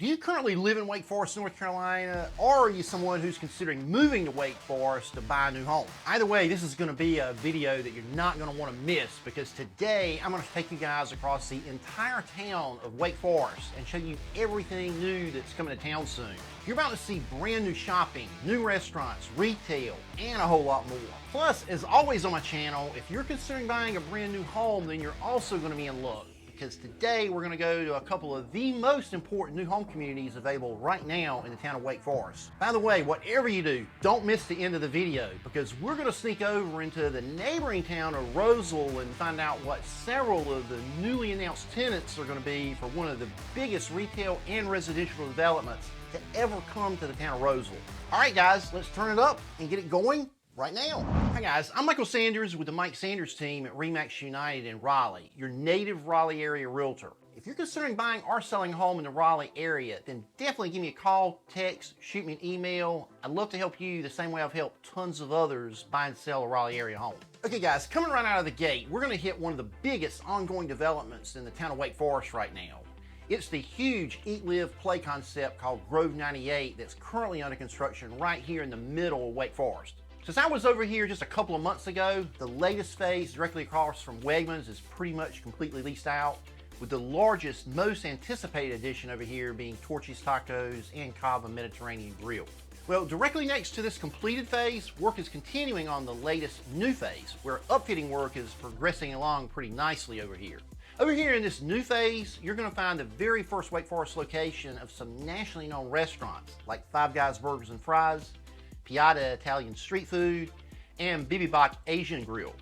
Do you currently live in Wake Forest, North Carolina, or are you someone who's considering moving to Wake Forest to buy a new home? Either way, this is going to be a video that you're not going to want to miss, because today I'm going to take you guys across the entire town of Wake Forest and show you everything new that's coming to town soon. You're about to see brand new shopping, new restaurants, retail, and a whole lot more. Plus, as always on my channel, if you're considering buying a brand new home, then you're also going to be in luck, because today we're going to go to a couple of the most important new home communities available right now in the town of Wake Forest. By the way, whatever you do, don't miss the end of the video, because we're going to sneak over into the neighboring town of Rolesville and find out what several of the newly announced tenants are going to be for one of the biggest retail and residential developments to ever come to the town of Rolesville. All right, guys, let's turn it up and get it going right now. Hi guys, I'm Michael Sanders with the Mike Sanders team at RE/MAX United in Raleigh, your native Raleigh area realtor. If you're considering buying or selling a home in the Raleigh area, then definitely give me a call, text, shoot me an email. I'd love to help you the same way I've helped tons of others buy and sell a Raleigh area home. Okay guys, coming right out of the gate, we're gonna hit one of the biggest ongoing developments in the town of Wake Forest right now. It's the huge Eat, Live, Play concept called Grove 98 that's currently under construction right here in the middle of Wake Forest. Since I was over here just a couple of months ago, the latest phase directly across from Wegmans is pretty much completely leased out, with the largest, most anticipated addition over here being Torchy's Tacos and Cava Mediterranean Grill. Well, directly next to this completed phase, work is continuing on the latest new phase, where upfitting work is progressing along pretty nicely over here. Over here in this new phase, you're going to find the very first Wake Forest location of some nationally known restaurants like Five Guys Burgers and Fries, Piata Italian Street Food, and Bibi Bach Asian Grill.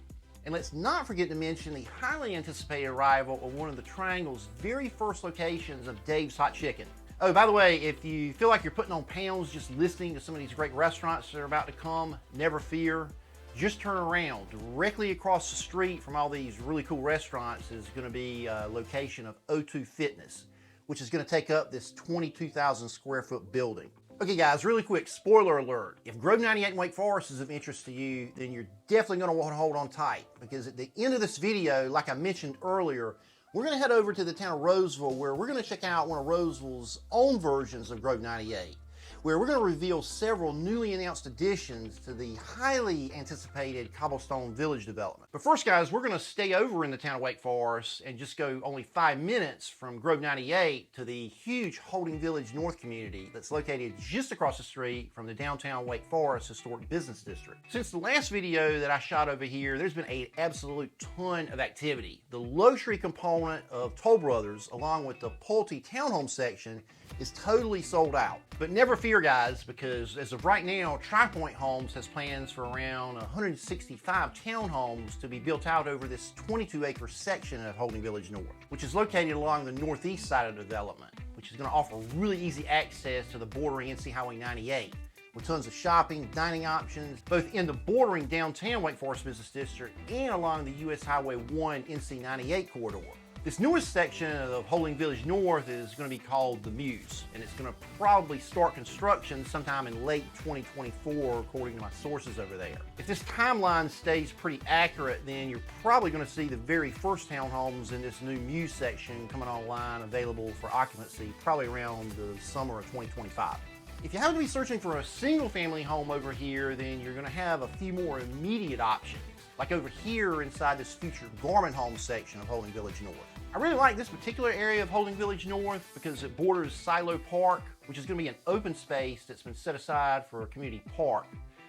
And let's not forget to mention the highly anticipated arrival of one of the Triangle's very first locations of Dave's Hot Chicken. Oh, by the way, if you feel like you're putting on pounds just listening to some of these great restaurants that are about to come, never fear. Just turn around. Directly across the street from all these really cool restaurants is going to be a location of O2 Fitness, which is going to take up this 22,000 square foot building. Okay guys, really quick, spoiler alert. If Grove 98 in Wake Forest is of interest to you, then you're definitely going to want to hold on tight, because at the end of this video, like I mentioned earlier, we're going to head over to the town of Rolesville, where we're going to check out one of Rolesville's own versions of Grove 98, where we're going to reveal several newly announced additions to the highly anticipated Cobblestone Village development. But first guys, we're going to stay over in the town of Wake Forest and just go only 5 minutes from Grove 98 to the huge Holding Village North community that's located just across the street from the downtown Wake Forest Historic Business District. Since the last video that I shot over here, there's been an absolute ton of activity. The luxury component of Toll Brothers, along with the Pulte townhome section, is totally sold out. But never fear guys, because as of right now, TriPoint Homes has plans for around 165 townhomes to be built out over this 22-acre section of Holding Village North, which is located along the northeast side of the development, which is going to offer really easy access to the bordering NC Highway 98, with tons of shopping, dining options, both in the bordering downtown Wake Forest Business District and along the US Highway 1 NC 98 corridor. This newest section of Holding Village North is going to be called the Muse, and it's going to probably start construction sometime in late 2024, according to my sources over there. If this timeline stays pretty accurate, then you're probably going to see the very first townhomes in this new Muse section coming online, available for occupancy probably around the summer of 2025. If you happen to be searching for a single family home over here, then you're going to have a few more immediate options, like over here inside this future Garment Home section of Holding Village North. I really like this particular area of Holding Village North because it borders Silo Park, which is going to be an open space that's been set aside for a community park,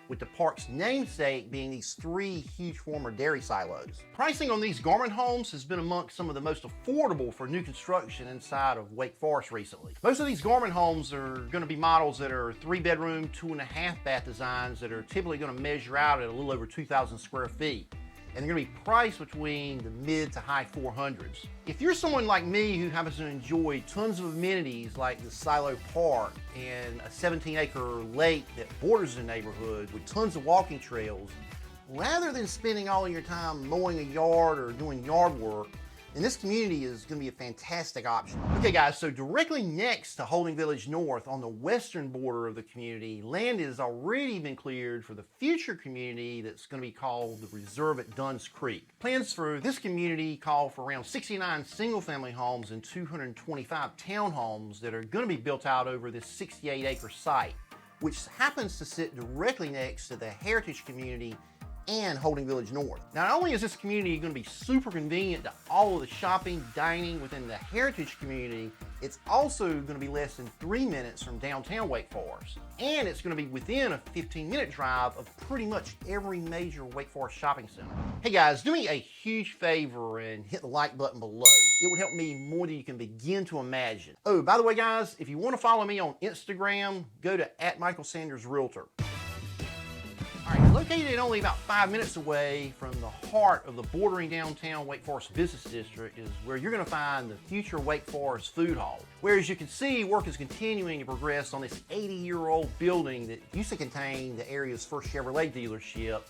with the park's namesake being these 3 huge former dairy silos. Pricing on these garment homes has been amongst some of the most affordable for new construction inside of Wake Forest recently. Most of these garment homes are going to be models that are 3-bedroom, 2.5 bath designs that are typically going to measure out at a little over 2,000 square feet. And they're going to be priced between the mid to high 400s. If you're someone like me who happens to enjoy tons of amenities like the Silo Park and a 17-acre lake that borders the neighborhood with tons of walking trails, rather than spending all of your time mowing a yard or doing yard work, And this community is going to be a fantastic option. Okay guys, so directly next to Holding Village North on the western border of the community, land has already been cleared for the future community that's going to be called the Reserve at Dunn's Creek. Plans for this community call for around 69 single-family homes and 225 townhomes that are going to be built out over this 68-acre site, which happens to sit directly next to the Heritage community and Holding Village North. Not only is this community going to be super convenient to all of the shopping, dining within the Heritage community, it's also going to be less than 3 minutes from downtown Wake Forest. And it's going to be within a 15-minute drive of pretty much every major Wake Forest shopping center. Hey guys, do me a huge favor and hit the like button below. It would help me more than you can begin to imagine. Oh, by the way guys, if you want to follow me on Instagram, go to @MichaelSandersRealtor. Located only about 5 minutes away from the heart of the bordering downtown Wake Forest Business District is where you're going to find the future Wake Forest Food Hall. Where, as you can see, work is continuing to progress on this 80-year-old building that used to contain the area's first Chevrolet dealership.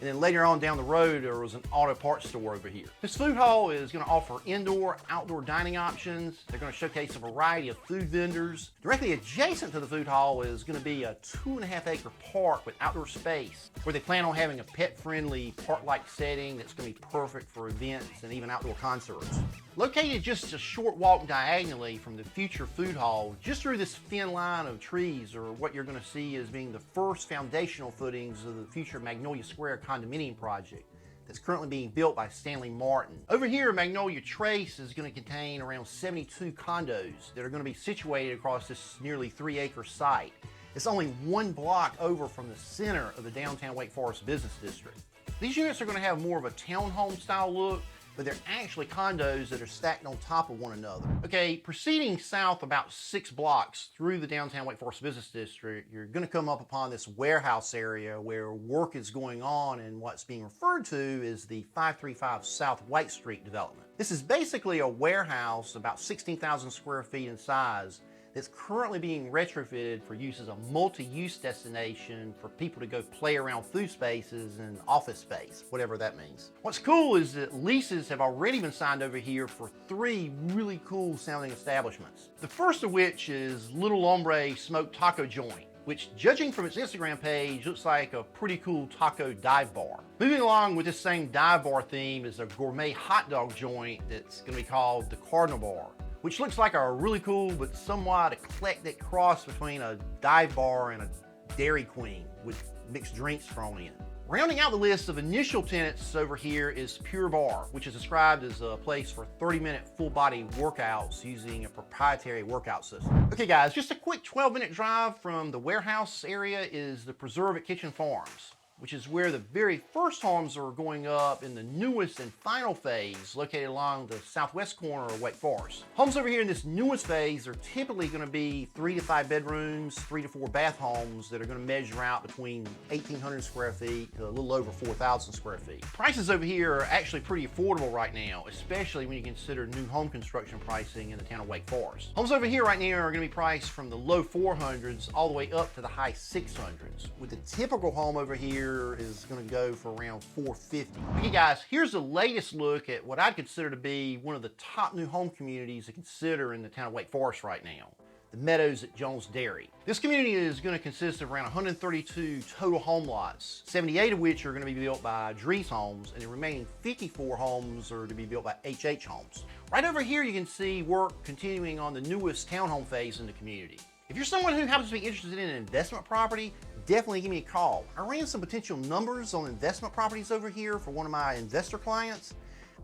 And then later on down the road, there was an auto parts store over here. This food hall is going to offer indoor, outdoor dining options. They're going to showcase a variety of food vendors. Directly adjacent to the food hall is going to be a 2.5-acre park with outdoor space, where they plan on having a pet-friendly park-like setting that's going to be perfect for events and even outdoor concerts. Located just a short walk diagonally from the future food hall, just through this thin line of trees, are what you're going to see as being the first foundational footings of the future Magnolia Square condominium project that's currently being built by Stanley Martin. Over here, Magnolia Trace is going to contain around 72 condos that are going to be situated across this nearly 3-acre site. It's only 1 block over from the center of the downtown Wake Forest Business District. These units are going to have more of a townhome style look, but they're actually condos that are stacked on top of one another. Okay, proceeding south about 6 blocks through the downtown Wake Forest Business District, you're going to come up upon this warehouse area where work is going on and what's being referred to as the 535 South White Street development. This is basically a warehouse about 16,000 square feet in size that's currently being retrofitted for use as a multi-use destination for people to go play around food spaces and office space, whatever that means. What's cool is that leases have already been signed over here for 3 really cool sounding establishments. The first of which is Little Hombre Smoked Taco Joint, which, judging from its Instagram page, looks like a pretty cool taco dive bar. Moving along with this same dive bar theme is a gourmet hot dog joint that's going to be called the Cardinal Bar, which looks like a really cool but somewhat eclectic cross between a dive bar and a Dairy Queen with mixed drinks thrown in. Rounding out the list of initial tenants over here is Pure Bar, which is described as a place for 30-minute full-body workouts using a proprietary workout system. Okay guys, just a quick 12-minute drive from the warehouse area is the Preserve at Kitchen Farms, which is where the very first homes are going up in the newest and final phase, located along the southwest corner of Wake Forest. Homes over here in this newest phase are typically going to be 3 to 5 bedrooms, 3 to 4 bath homes that are going to measure out between 1,800 square feet to a little over 4,000 square feet. Prices over here are actually pretty affordable right now, especially when you consider new home construction pricing in the town of Wake Forest. Homes over here right now are going to be priced from the low 400s all the way up to the high 600s, with the typical home over here is going to go for around $450. Okay guys, here's the latest look at what I'd consider to be one of the top new home communities to consider in the town of Wake Forest right now, the Meadows at Jones Dairy. This community is going to consist of around 132 total home lots, 78 of which are going to be built by Drees homes, and the remaining 54 homes are to be built by HH homes. Right over here you can see work continuing on the newest townhome phase in the community. If you're someone who happens to be interested in an investment property, definitely give me a call. I ran some potential numbers on investment properties over here for one of my investor clients.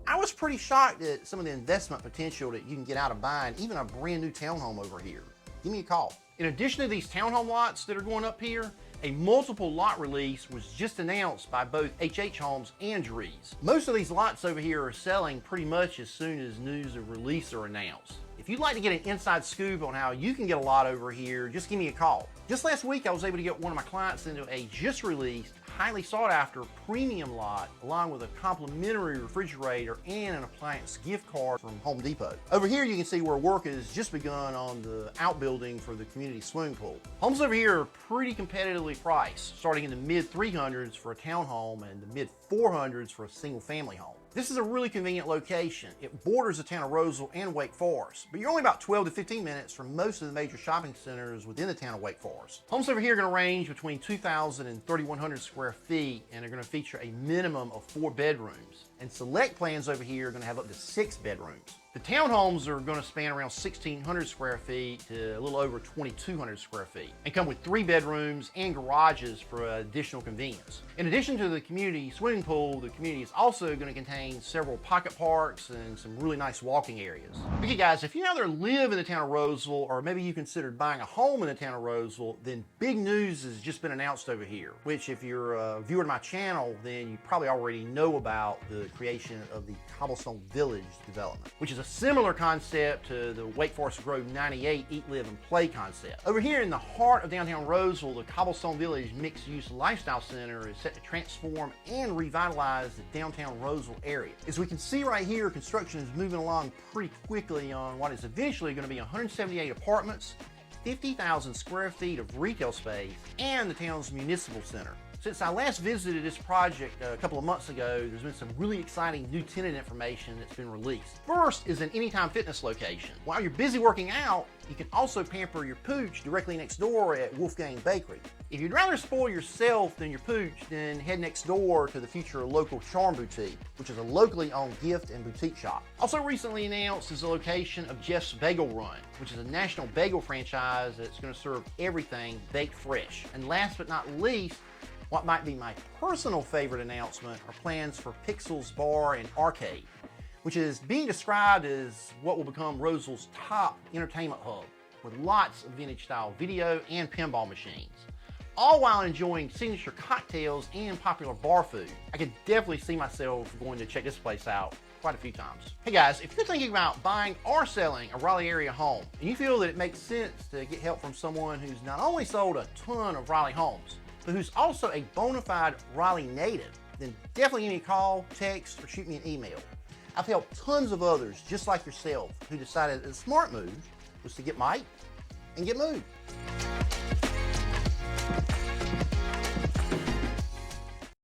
I was pretty shocked at some of the investment potential that you can get out of buying even a brand new townhome over here. Give me a call. In addition to these townhome lots that are going up here, a multiple lot release was just announced by both HH Homes and Drees. Most of these lots over here are selling pretty much as soon as news of release are announced. If you'd like to get an inside scoop on how you can get a lot over here, just give me a call. Just last week, I was able to get one of my clients into a just released, highly sought after premium lot, along with a complimentary refrigerator and an appliance gift card from Home Depot. Over here, you can see where work has just begun on the outbuilding for the community swimming pool. Homes over here are pretty competitively priced, starting in the mid 300s for a townhome and the mid 400s for a single family home. This is a really convenient location. It borders the town of Rolesville and Wake Forest, but you're only about 12 to 15 minutes from most of the major shopping centers within the town of Wake Forest. Homes over here are going to range between 2,000 and 3,100 square feet, and are going to feature a minimum of 4 bedrooms. And select plans over here are going to have up to 6 bedrooms. The townhomes are going to span around 1,600 square feet to a little over 2,200 square feet and come with 3 bedrooms and garages for additional convenience. In addition to the community swimming pool, the community is also going to contain several pocket parks and some really nice walking areas. Okay guys, if you either live in the town of Rolesville or maybe you considered buying a home in the town of Rolesville, then big news has just been announced over here, which if you're a viewer of my channel, then you probably already know about the creation of the Cobblestone Village development, which is a similar concept to the Wake Forest Grove 98 Eat, Live, and Play concept. Over here in the heart of downtown Rolesville, the Cobblestone Village Mixed-Use Lifestyle Center is set to transform and revitalize the downtown Rolesville area. As we can see right here, construction is moving along pretty quickly on what is eventually going to be 178 apartments, 50,000 square feet of retail space, and the town's municipal center. Since I last visited this project a couple of months ago, there's been some really exciting new tenant information that's been released. First is an Anytime Fitness location. While you're busy working out, you can also pamper your pooch directly next door at Wolfgang Bakery. If you'd rather spoil yourself than your pooch, then head next door to the future local Charm Boutique, which is a locally owned gift and boutique shop. Also recently announced is the location of Jeff's Bagel Run, which is a national bagel franchise that's going to serve everything baked fresh. And last but not least, what might be my personal favorite announcement are plans for Pixels Bar and Arcade, which is being described as what will become Rolesville's top entertainment hub, with lots of vintage style video and pinball machines, all while enjoying signature cocktails and popular bar food. I could definitely see myself going to check this place out quite a few times. Hey guys, if you're thinking about buying or selling a Raleigh area home, and you feel that it makes sense to get help from someone who's not only sold a ton of Raleigh homes, but who's also a bona fide Raleigh native, then definitely give me a call, text, or shoot me an email. I've helped tons of others just like yourself who decided that a smart move was to get Mike and get moved.